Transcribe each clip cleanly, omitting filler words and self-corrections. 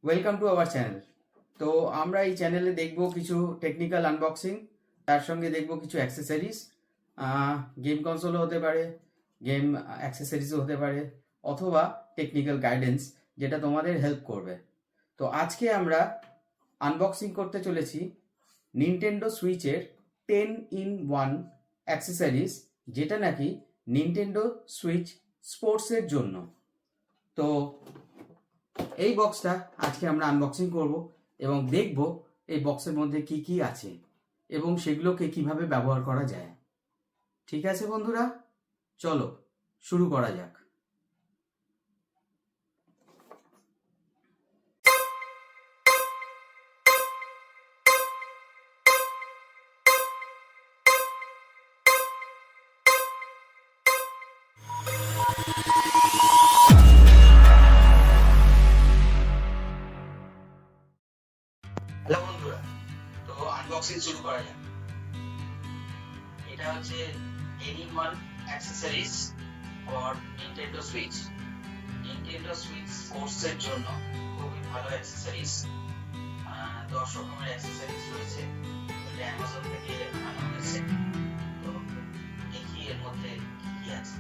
Welcome to our channel. তো আমরা এই চ্যানেলে দেখব কিছু টেকনিক্যাল আনবক্সিং, তার সঙ্গে দেখব কিছু অ্যাক্সেসরিজ। গেম কনসোলও হতে পারে, গেম অ্যাক্সেসরিজও হতে পারে, অথবা টেকনিক্যাল গাইডেন্স যেটা তোমাদের হেল্প করবে। তো আজকে আমরা আনবক্সিং করতে চলেছি নিনটেন্ডো সুইচের 10-in-1 অ্যাক্সেসরিজ, যেটা নাকি নিনটেন্ডো সুইচ স্পোর্টসের জন্য। তো এই বক্সটা আজকে আমরা আনবক্সিং করব এবং দেখব এই বক্সের মধ্যে কি কি আছে এবং সেগুলোকে কিভাবে ব্যবহার করা যায়। ঠিক আছে বন্ধুরা, চলো শুরু করা যাক। হ্যালো বন্ধুরা, তো আনবক্সিং শুরু করা যাক। এটা হচ্ছে 10-in-1 accessories for Nintendo switch. Nintendo switch স্পোর্টসের জন্য খুবই ভালো অ্যাক্সেসরিজ। 10 রকমের অ্যাক্সেসরিজ রয়েছে, এটা অ্যামাজন থেকে আনা হয়েছে। তো দেখি এর মধ্যে কি কি আছে।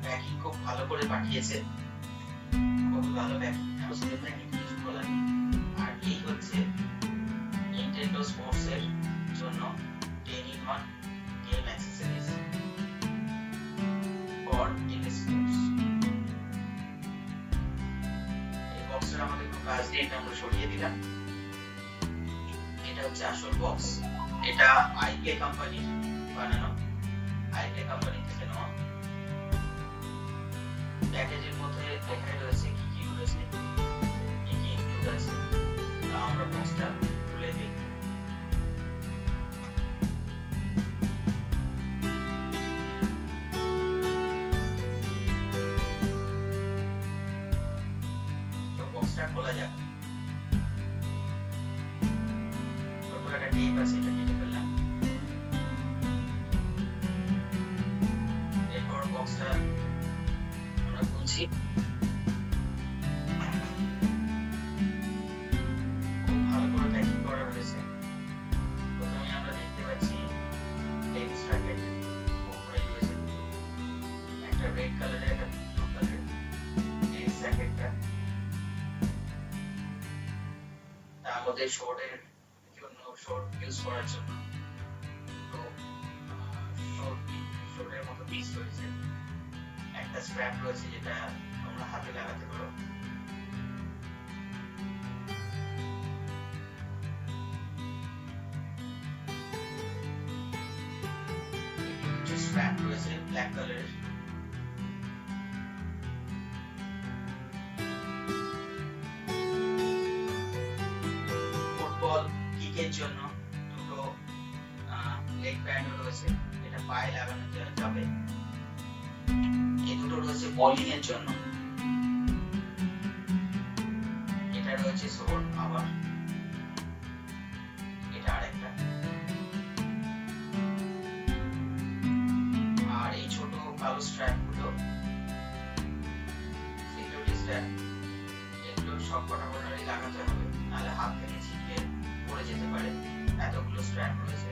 প্যাকিং খুব ভালো করে পাঠিয়েছে, খুব ভালো প্যাকিং, অ্যামাজনের প্যাকিং কিছু বলার নেই। আর এই হচ্ছে নিনটেন্ডো স্পোর্টস এর জন্য 10-in-1 game accessories for tennis sports. এই বক্সের আমাদের কোনো কাজ নেই, এটা আমরা সরিয়ে দিলাম। এটা হচ্ছে আসল বক্স। এটা আইকে কোম্পানির বানানো, আইকে কোম্পানি থেকে নেওয়া। প্যাকেজের মধ্যে লেখা রয়েছে কি কি রয়েছে, কি কি ইনক্লুড আছে। আমরা বক্সটা খুলে দিই। তো বক্সটা খোলা যাক। তারপর একটা টেপ আছে, এটা কেটে ফেললাম। এরপর বক্সটা আমরা খুলছি। খুব ভালো করে প্যাকিং করা রয়েছে। প্রথমে আমরা দেখতে পাচ্ছি টেনিস র্যাকেট, উপরে রয়েছে একটা রেড কালারের, একটা ব্লু কালারের টেনিস র্যাকেটটা। তার মধ্যে শর্টের জন্য, শর্ট ইউজ করার জন্য তো শর্টের মতো পিস রয়েছে। একটা স্ট্র্যাপ রয়েছে যেটা তোমরা হাতে লাগাতে পারো। স্ট্র্যাপ রয়েছে ব্ল্যাক কালারের। ফুটবল কিকের জন্য দুটো লেগ ব্যান্ডও রয়েছে, এটা পায়ে লাগানো যাবে। এই দুটো রয়েছে বোলিং এর জন্য। এটা রয়েছে সোর্ড, আবার এটা আরেকটা। আর এই ছোট কালো স্ট্র্যাপ গুলো সিকিউরিটি স্ট্র্যাপ, এগুলো সব কটা কটারই লাগাতে হবে, নাহলে হাত থেকে ছিটকে পড়ে যেতে পারে। এতগুলো স্ট্র্যাপ রয়েছে।